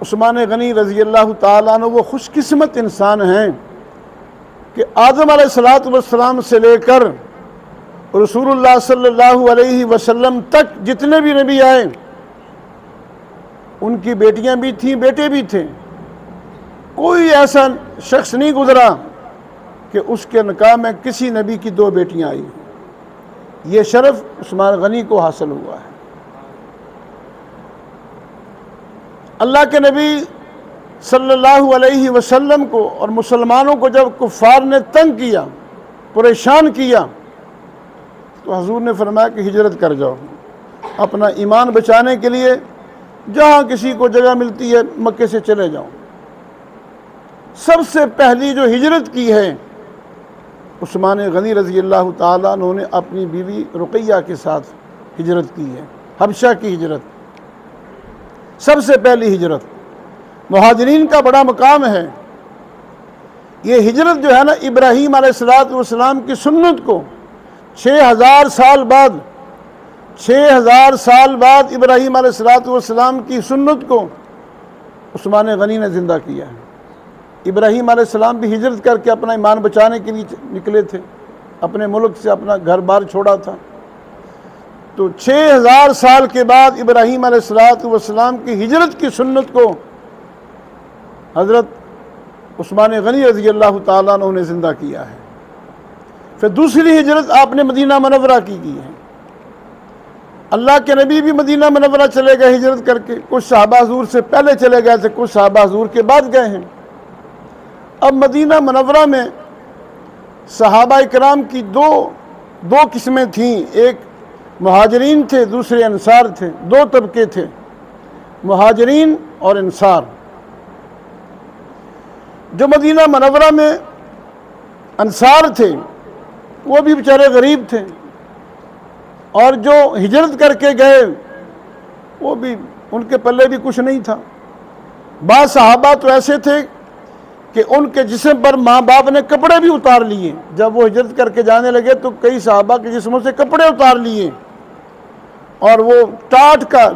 उस्मान गनी रज़ी अल्लाह ताला अन्हु वो खुशकिस्मत इंसान हैं कि आदम अलैहिस्सलाम से लेकर रसूलुल्लाह सल्लल्लाहु अलैहि वसल्लम तक जितने भी नबी आए, उनकी बेटियां भी थीं, बेटे भी थे। कोई ऐसा शख्स नहीं गुजरा कि उसके निकाह में किसी नबी की 2 बेटियां आई। ये शरफ उस्मान गनी को हासिल हुआ है। अल्लाह के नबी सल्लल्लाहु अलैहि वसल्लम को और मुसलमानों को जब कुफ़ार ने तंग किया, परेशान किया, तो हुजूर ने फरमाया कि हिजरत कर जाओ अपना ईमान बचाने के लिए। जहाँ किसी को जगह मिलती है मक्के से चले जाओ। सबसे पहली जो हिजरत की है उस्मान गनी रज़ी अल्लाह ताला उन्होंने अपनी बीवी रुक़ैया के साथ हिजरत की है। हबशा की हिजरत सबसे पहली हिजरत। मुहाजिरीन का बड़ा मकाम है। ये हिजरत जो है ना, इब्राहीम अलैहिस्सलाम की सुन्नत को 6000 साल बाद 6000 साल बाद इब्राहीम अलैहिस्सलाम की सुन्नत को उस्मान गनी ने ज़िंदा किया है। इब्राहीम अलैहिस्सलाम भी हिजरत करके अपना ईमान बचाने के लिए निकले थे, अपने मुल्क से अपना घर बार छोड़ा था। तो 6000 साल के बाद इब्राहीम अलैहिस्सलाम की हिजरत की सुन्नत को हज़रत उस्मान गनी रज़ी अल्लाह ताला अन्हु ने ज़िंदा किया है। फिर दूसरी हिजरत आपने मदीना मुनव्वरा की है। अल्लाह के नबी भी मदीना मुनव्वरा चले गए हिजरत करके। कुछ सहाबा हुजूर से पहले चले गए थे, कुछ सहाबा हुजूर के बाद गए हैं। अब मदीना मुनव्वरा में सहाबा इकराम की दो किस्में थीं। एक मुहाजिरीन थे, दूसरे अंसार थे। 2 तबके थे, मुहाजिरीन और अंसार। जो मदीना मुनव्वरा में अंसार थे वो भी बेचारे गरीब थे, और जो हिजरत करके गए वो भी, उनके पल्ले भी कुछ नहीं था। बाद सहाबा तो ऐसे थे कि उनके जिस्म पर माँ बाप ने कपड़े भी उतार लिए। जब वो हिजरत करके जाने लगे तो कई सहाबा के जिस्मों से कपड़े उतार लिए और वो टाट का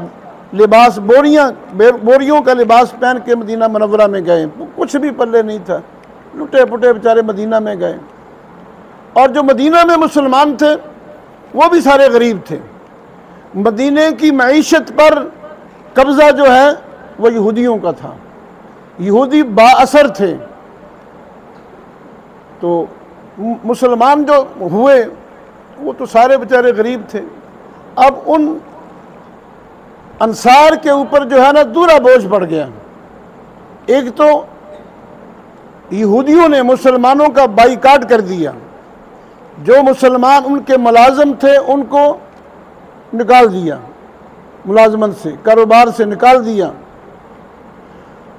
लिबास, बोरियों का लिबास पहन के मदीना मुनव्वरा में गए। कुछ भी पल्ले नहीं था, लुटे पुटे बेचारे मदीना में गए। और जो मदीना में मुसलमान थे वो भी सारे गरीब थे। मदीने की मईशत पर कब्ज़ा जो है वो यहूदियों का था। यहूदी बाअसर थे। तो मुसलमान जो हुए वो तो सारे बेचारे गरीब थे। अब उन अंसार के ऊपर जो है ना दूरा बोझ पड़ गया। एक तो यहूदियों ने मुसलमानों का बाइकाट कर दिया। जो मुसलमान उनके मुलाजिम थे उनको निकाल दिया, मुलाजमत से, कारोबार से निकाल दिया।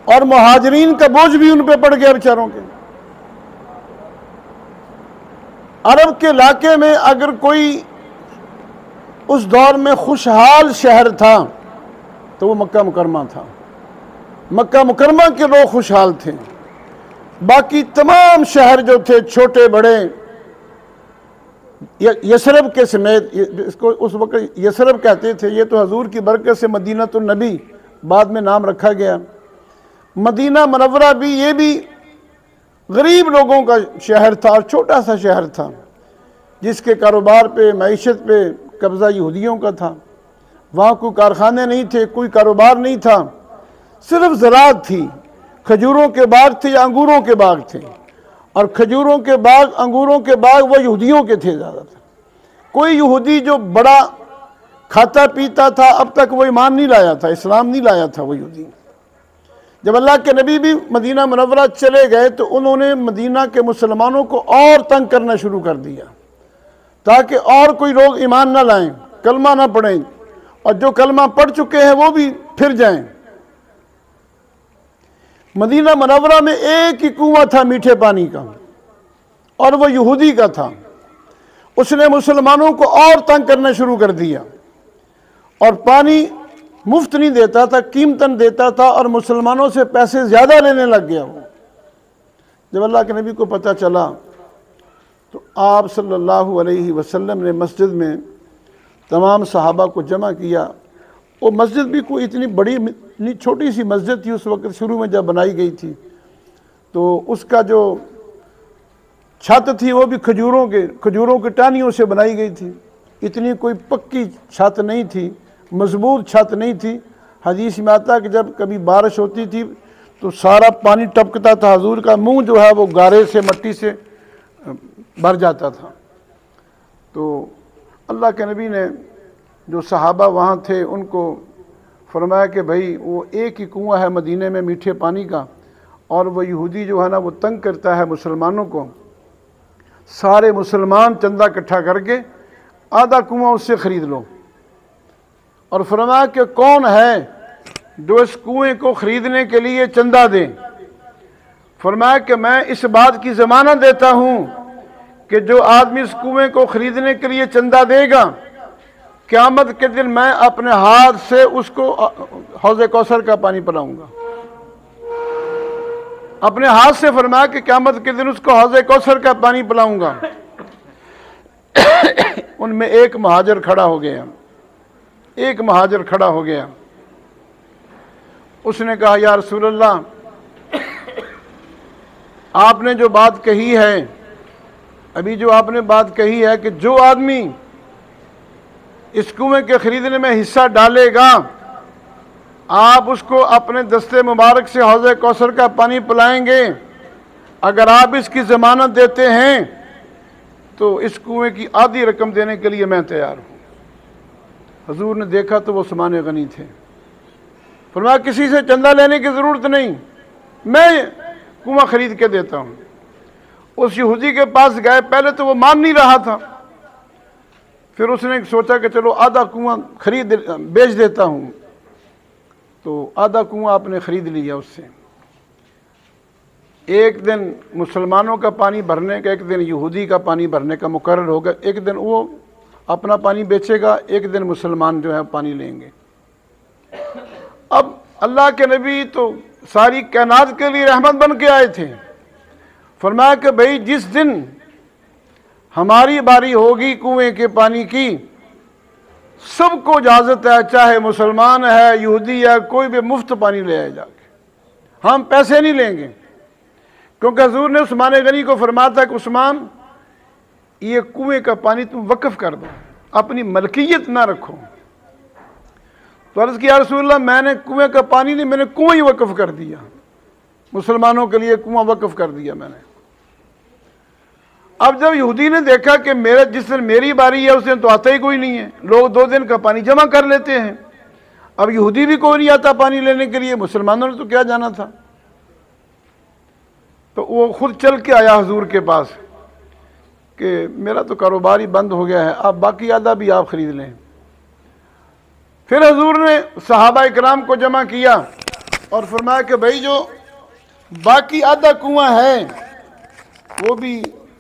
और मुहाजिरीन का बोझ भी उन पे पड़ गया बेचारों के। अरब के इलाके में अगर कोई उस दौर में खुशहाल शहर था तो वो मक्का मुकरमा था। मक्का मुकरमा के लोग खुशहाल थे। बाकी तमाम शहर जो थे छोटे बड़े, यसरब के समेत, इसको उस वक्त यसरब कहते थे। ये तो हजूर की बरकत से मदीनतुन नबी बाद में नाम रखा गया। मदीना मुनव्वरा भी, ये भी गरीब लोगों का शहर था और छोटा सा शहर था जिसके कारोबार पे, मईशत पे कब्ज़ा यहूदियों का था। वहाँ कोई कारखाने नहीं थे, कोई कारोबार नहीं था, सिर्फ ज़राअत थी। खजूरों के बाग थे या अंगूरों के बाग थे, और खजूरों के बाग, अंगूरों के बाग वो यहूदियों के थे ज़्यादातर। कोई यहूदी जो बड़ा खाता पीता था अब तक वो ईमान नहीं लाया था, इस्लाम नहीं लाया था वो यहूदी। जब अल्लाह के नबी भी मदीना मुनव्वरा चले गए तो उन्होंने मदीना के मुसलमानों को और तंग करना शुरू कर दिया ताकि और कोई लोग ईमान ना लाएं, कलमा ना पढ़ें, और जो कलमा पढ़ चुके हैं वो भी फिर जाएं। मदीना मुनव्वरा में एक ही कुआं था मीठे पानी का, और वो यहूदी का था। उसने मुसलमानों को और तंग करना शुरू कर दिया, और पानी मुफ्त नहीं देता था, कीमतन देता था, और मुसलमानों से पैसे ज़्यादा लेने लग गया वो। जब अल्लाह के नबी को पता चला तो आप सल्लल्लाहु अलैहि वसल्लम ने मस्जिद में तमाम सहाबा को जमा किया। वो मस्जिद भी कोई इतनी बड़ी इतनी छोटी सी मस्जिद थी उस वक्त शुरू में जब बनाई गई थी, तो उसका जो छत थी वो भी खजूरों की टहनियों से बनाई गई थी। इतनी कोई पक्की छत नहीं थी, मजबूत छत नहीं थी। हदीस में आता कि जब कभी बारिश होती थी तो सारा पानी टपकता था, हुजूर का मुंह जो है वो गारे से, मट्टी से भर जाता था। तो अल्लाह के नबी ने जो सहाबा वहाँ थे उनको फरमाया कि भाई वो एक ही कुआं है मदीने में मीठे पानी का, और वो यहूदी जो है ना वो तंग करता है मुसलमानों को। सारे मुसलमान चंदा इकट्ठा करके आधा कुआं उससे ख़रीद लो। और फरमाया कि कौन है जो इस कुएं को ख़रीदने के लिए चंदा दे। फरमाया कि मैं इस बात की ज़मानत देता हूँ कि जो आदमी इस कुएं को ख़रीदने के लिए चंदा देगा, क़यामत के दिन मैं अपने हाथ से उसको हौज़ कौसर का पानी पिलाऊंगा। अपने हाथ से फरमाया कि क़यामत के दिन उसको हौज़ कौसर का पानी पिलाऊंगा। उनमें एक महाजर खड़ा हो गया, एक महाजर खड़ा हो गया। उसने कहा, या रसूल अल्लाह, आपने जो बात कही है, अभी जो आपने बात कही है कि जो आदमी इस कुएं के ख़रीदने में हिस्सा डालेगा, आप उसको अपने दस्ते मुबारक से हौज़ कौसर का पानी पिलाएंगे। अगर आप इसकी ज़मानत देते हैं तो इस कुएं की आधी रकम देने के लिए मैं तैयार हूँ। हुजूर ने देखा तो वो उस्मान गनी थे। फरमाया किसी से चंदा लेने की ज़रूरत नहीं, मैं कुआं ख़रीद के देता हूँ। उस यहूदी के पास गए, पहले तो वो मान नहीं रहा था, फिर उसने सोचा कि चलो आधा कुआं बेच देता हूँ। तो आधा कुआं आपने ख़रीद लिया उससे। एक दिन मुसलमानों का पानी भरने का, एक दिन यहूदी का पानी भरने का मुकर्रर होगा। एक दिन वो अपना पानी बेचेगा, एक दिन मुसलमान जो है पानी लेंगे। अब अल्लाह के नबी तो सारी कायनात के लिए रहमत बन के आए थे। फरमाया कि भाई जिस दिन हमारी बारी होगी कुएं के पानी की, सबको इजाज़त है, चाहे मुसलमान है, यहूदी है, कोई भी, मुफ्त पानी ले आए जाके, हम पैसे नहीं लेंगे। क्योंकि हुजूर ने उस्मान गनी को फरमाया था कि उस्मान, ये कुएं का पानी तुम वक्फ कर दो, अपनी मलकियत ना रखो। तो अर्ज़ किया, रसूलल्लाह, मैंने कुएं का पानी नहीं, मैंने कुआं ही वक्फ कर दिया, मुसलमानों के लिए कुआं वक्फ कर दिया मैंने। अब जब यहूदी ने देखा कि मेरे जिस दिन मेरी बारी है उस दिन तो आता ही कोई नहीं है, लोग 2 दिन का पानी जमा कर लेते हैं, अब यहूदी भी कोई नहीं आता पानी लेने के लिए, मुसलमानों ने तो क्या जाना था। तो वो खुद चल के आया हुजूर के पास कि मेरा तो कारोबार ही बंद हो गया है, आप बाकी आधा भी आप ख़रीद लें। फिर हुजूर ने सहाबा इकराम को जमा किया और फरमाया कि भाई जो बाकी आधा कुआं है वो भी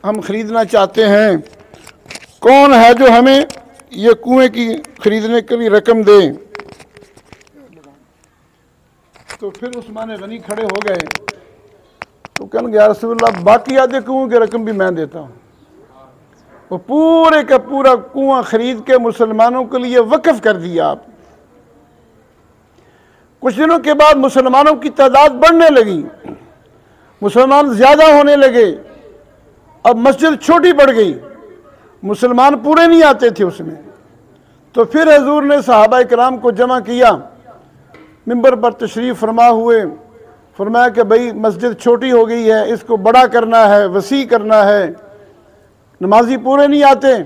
हम ख़रीदना चाहते हैं, कौन है जो हमें ये कुएं की ख़रीदने के लिए रकम दे। तो फिर उस्मान गनी खड़े हो गए, तो कहने लगे, या रसूलल्लाह, बाकी आधे कुएं की रकम भी मैं देता हूँ। वो पूरे का पूरा कुआं ख़रीद के मुसलमानों के लिए वक्फ कर दिया आप। कुछ दिनों के बाद मुसलमानों की तादाद बढ़ने लगी, मुसलमान ज़्यादा होने लगे। अब मस्जिद छोटी पड़ गई, मुसलमान पूरे नहीं आते थे उसमें। तो फिर हुजूर ने सहाबा इकराम को जमा किया, मिंबर पर तशरीफ़ फरमा हुए, फरमाया कि भाई मस्जिद छोटी हो गई है, इसको बड़ा करना है, वसी करना है, नमाजी पूरे नहीं आते,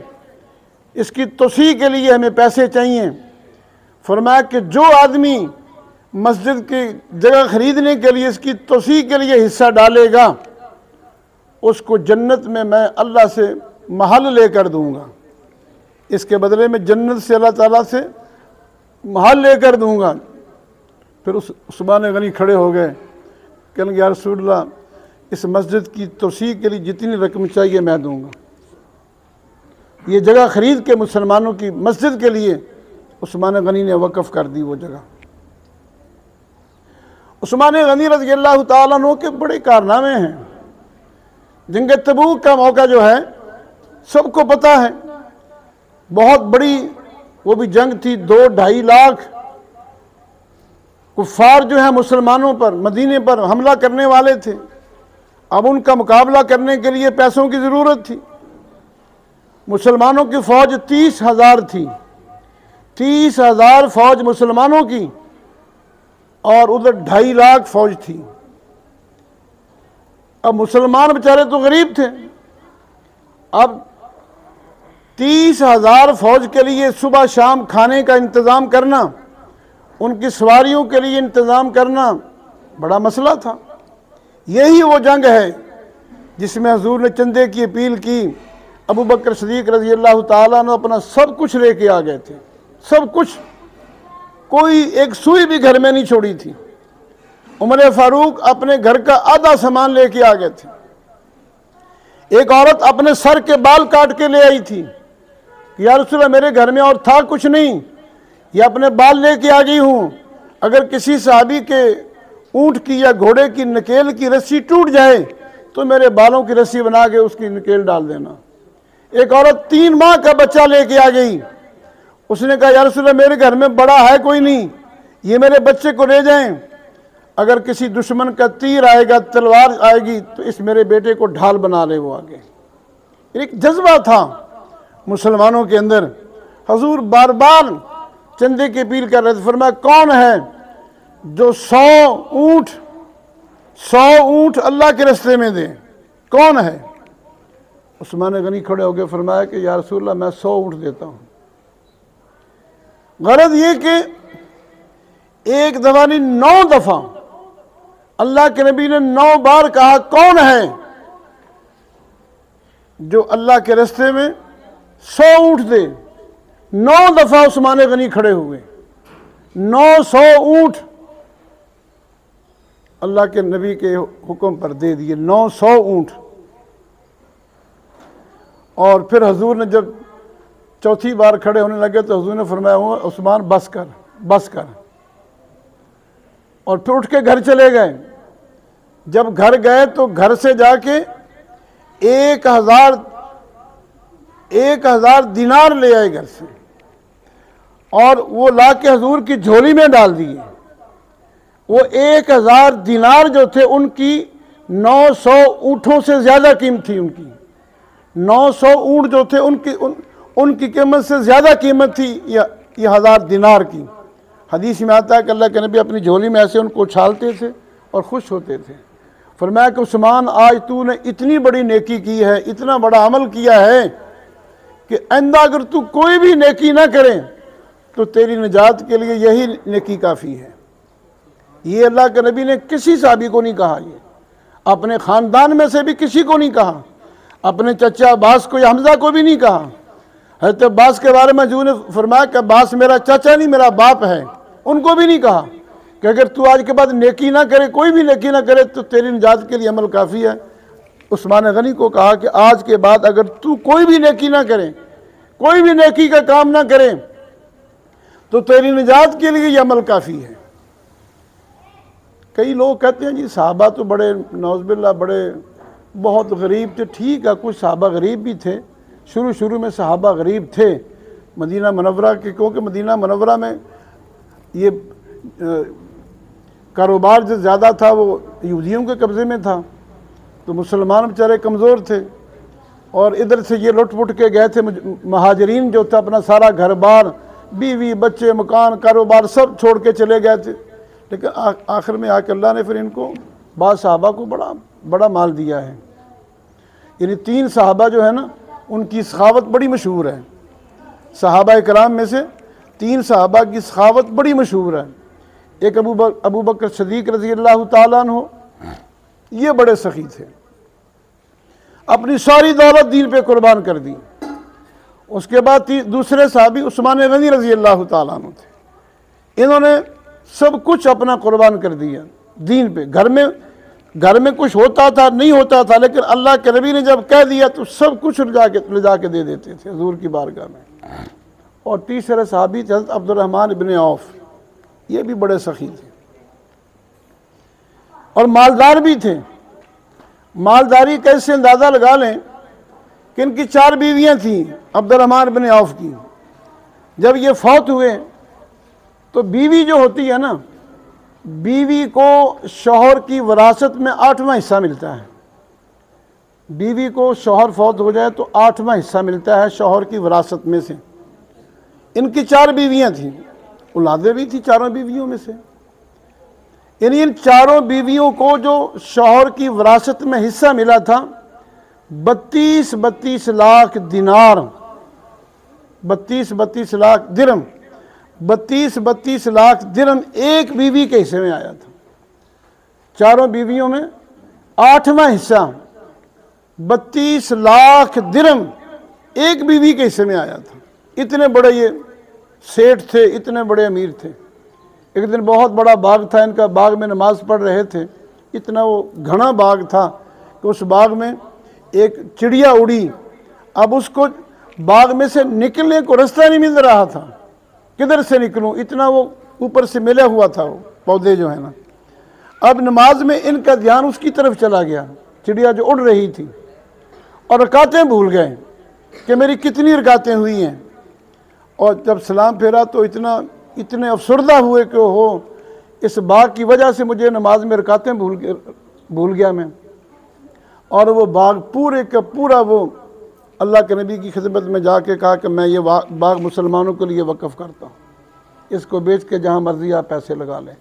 इसकी तोसी के लिए हमें पैसे चाहिए। फरमाया कि जो आदमी मस्जिद की जगह ख़रीदने के लिए, इसकी तोसी के लिए हिस्सा डालेगा, उसको जन्नत में मैं अल्लाह से महल लेकर दूंगा, इसके बदले में जन्नत से अल्लाह ताला से महल लेकर दूंगा। फिर उस्मान गनी खड़े हो गए, कहने लगे, या रसूलल्लाह, इस मस्जिद की तोसी के लिए जितनी रकम चाहिए मैं दूंगा। ये जगह ख़रीद के मुसलमानों की मस्जिद के लिए उस्मान गनी ने वक़्फ़ कर दी वो जगह। उस्मान गनी रज़ी अल्लाह ताला अन्हु के बड़े कारनामे हैं। जंग तबूक का मौका जो है सबको पता है, बहुत बड़ी वो भी जंग थी, 2-2.5 लाख कुफ्फार जो है मुसलमानों पर, मदीने पर हमला करने वाले थे। अब उनका मुकाबला करने के लिए पैसों की ज़रूरत थी। मुसलमानों की फ़ौज 30,000 थी, 30,000 फ़ौज मुसलमानों की, और उधर 2.5 लाख फ़ौज थी। अब मुसलमान बेचारे तो गरीब थे। अब 30,000 फ़ौज के लिए सुबह शाम खाने का इंतज़ाम करना, उनकी सवारियों के लिए इंतज़ाम करना बड़ा मसला था। यही वो जंग है जिसमें हुजूर ने चंदे की अपील की। अबू बकर सिद्दीक़ रज़ी अल्लाह ताला ने अपना सब कुछ लेके आ गए थे, सब कुछ, कोई एक सुई भी घर में नहीं छोड़ी थी। उमर फारूक अपने घर का आधा सामान लेके आ गए थे। एक औरत अपने सर के बाल काट के ले आई थी कि या रसूलल्लाह मेरे घर में और था कुछ नहीं, ये अपने बाल लेके आ गई हूँ, अगर किसी सहाबी के ऊँट की या घोड़े की नकेल की रस्सी टूट जाए तो मेरे बालों की रस्सी बना के उसकी नकेल डाल देना। एक औरत 3 माह का बच्चा लेके आ गई, उसने कहा या रसूलल्लाह मेरे घर में बड़ा है कोई नहीं, ये मेरे बच्चे को ले जाएं, अगर किसी दुश्मन का तीर आएगा, तलवार आएगी तो इस मेरे बेटे को ढाल बना ले वो आगे। एक जज्बा था मुसलमानों के अंदर। हुजूर बार बार चंदे की अपील कर रहे थे। फरमाया कौन है जो 100 ऊँट अल्लाह के रास्ते में दे, कौन है? उस्मान गनी खड़े हो गए, फरमाया कि या रसूलल्लाह मैं 100 ऊँट देता हूँ। गरज ये कि एक दफा नहीं 9 दफा अल्लाह के नबी ने 9 बार कहा कौन है जो अल्लाह के रास्ते में 100 ऊँट दे। 9 दफा उस्मान गनी खड़े हुए, 900 ऊँट अल्लाह के नबी के हुक्म पर दे दिए, 900 ऊँट। और फिर हुजूर ने जब चौथी बार खड़े होने लगे तो हुजूर ने फरमाया उस्मान बस कर, बस कर, और फिर उठ के घर चले गए। जब घर गए तो घर से जाके 1000 दिनार ले आए घर से, और वो ला के हुजूर की झोली में डाल दिए। वो 1000 दिनार जो थे उनकी 900 ऊँटों से ज़्यादा कीमत थी। उनकी 900 ऊँट जो थे उनकी कीमत से ज़्यादा कीमत थी ये 1000 दिनार की। हदीस में आता है कि अल्लाह के नबी अपनी झोली में ऐसे उनको उछालते थे और खुश होते थे। फरमाया कि उस्मान आज तूने इतनी बड़ी नेकी की है, इतना बड़ा अमल किया है कि आइंदा अगर तू कोई भी नेकी ना करे तो तेरी निजात के लिए यही नेकी काफ़ी है। ये अल्लाह के नबी ने किसी सहाबी को नहीं कहा, ये अपने ख़ानदान में से भी किसी को नहीं कहा, अपने चचा अब्बास को या हमज़ा को भी नहीं कहा। हज़रत अब्बास के बारे में हुजूर ने फरमाया कि अब्बास मेरा चाचा नहीं मेरा बाप है, उनको भी नहीं कहा कि अगर तू आज के बाद नेकी ना करे, कोई भी नेकी ना करे तो तेरी निजात के लिए अमल काफ़ी है। उस्मान गनी को कहा कि आज के बाद अगर तू कोई भी नेकी ना करे, कोई भी नेकी का काम ना करे तो तेरी निजात के लिए ये अमल काफ़ी है। कई लोग कहते हैं जी सहाबा तो बड़े नौज़बिल्लाह बड़े बहुत गरीब थे। ठीक है, कुछ सहाबा गरीब भी थे, शुरू में सहाबा गरीब थे मदीना मुनव्वरा के, क्योंकि मदीना मुनव्वरा में ये कारोबार जो ज़्यादा था वो यहूदियों के कब्ज़े में था, तो मुसलमान बेचारे कमज़ोर थे, और इधर से ये लुट पुट के गए थे। महाजरीन जो था अपना सारा घर बार, बीवी बच्चे मकान कारोबार सब छोड़ के चले गए थे। लेकिन आखिर में आके अल्लाह ने फिर इनको बाद सहाबा को बड़ा माल दिया है। यानी 3 सहाबा जो है ना उनकी सखावत बड़ी मशहूर है। सहाबा कराम में से 3 सहाबा की सखावत बड़ी मशहूर है। एक अबू बकर सिद्दीक़ रज़ी अल्लाह ताला अन्हु, ये बड़े सखी थे, अपनी सारी दौलत दीन पे कुर्बान कर दी। उसके बाद दूसरे साहबी उस्मान गनी रज़ी अल्लाह ताला अन्हु थे, इन्होंने सब कुछ अपना कुर्बान कर दिया दीन पे। घर में कुछ होता था नहीं होता था, लेकिन अल्लाह के नबी ने जब कह दिया तो सब कुछ ले जाके दे देते थे हुजूर की बारगाह में। और तीसरे साहबी थे हज़रत अब्दुर्रहमान इब्न औफ, ये भी बड़े सखी थे और मालदार भी थे। मालदारी कैसे अंदाज़ा लगा लें कि इनकी 4 बीवियाँ थीं अब्दुर्रहमान इब्न औफ की। जब ये फौत हुए तो बीवी जो होती है ना बीवी को शौहर की विरासत में 8वां हिस्सा मिलता है। बीवी को शौहर फौत हो जाए तो 8वां हिस्सा मिलता है शौहर की विरासत में से। इनकी 4 बीवियां थीं, औलादें भी थी चारों बीवियों में से। इन चारों बीवियों को जो शौहर की विरासत में हिस्सा मिला था 32 लाख दिनार, 32 लाख दिरहम, 32 लाख दिरहम एक बीवी के हिस्से में आया था। चारों बीवियों में 8वां हिस्सा 32 लाख दिरहम एक बीवी के हिस्से में आया था। इतने बड़े ये सेठ थे, इतने बड़े अमीर थे। एक दिन बहुत बड़ा बाग था इनका, बाग में नमाज पढ़ रहे थे। इतना वो घना बाग था कि उस बाग में एक चिड़िया उड़ी। अब उसको बाग में से निकलने को रास्ता नहीं मिल रहा था, किधर से निकलूं, इतना वो ऊपर से मिला हुआ था वो पौधे जो है ना। अब नमाज में इनका ध्यान उसकी तरफ चला गया, चिड़िया जो उड़ रही थी, और रकातें भूल गए कि मेरी कितनी रकातें हुई हैं। और जब सलाम फेरा तो इतने अफसरदा हुए कि हो इस बाग की वजह से मुझे नमाज में रकातें भूल गया मैं। और वो बाग पूरे का पूरा वो अल्लाह के नबी की खिदमत में जाके कहा कि मैं ये बाग मुसलमानों के लिए वक़्फ़ करता हूँ, इसको बेच के जहाँ मर्ज़ी आप पैसे लगा लें।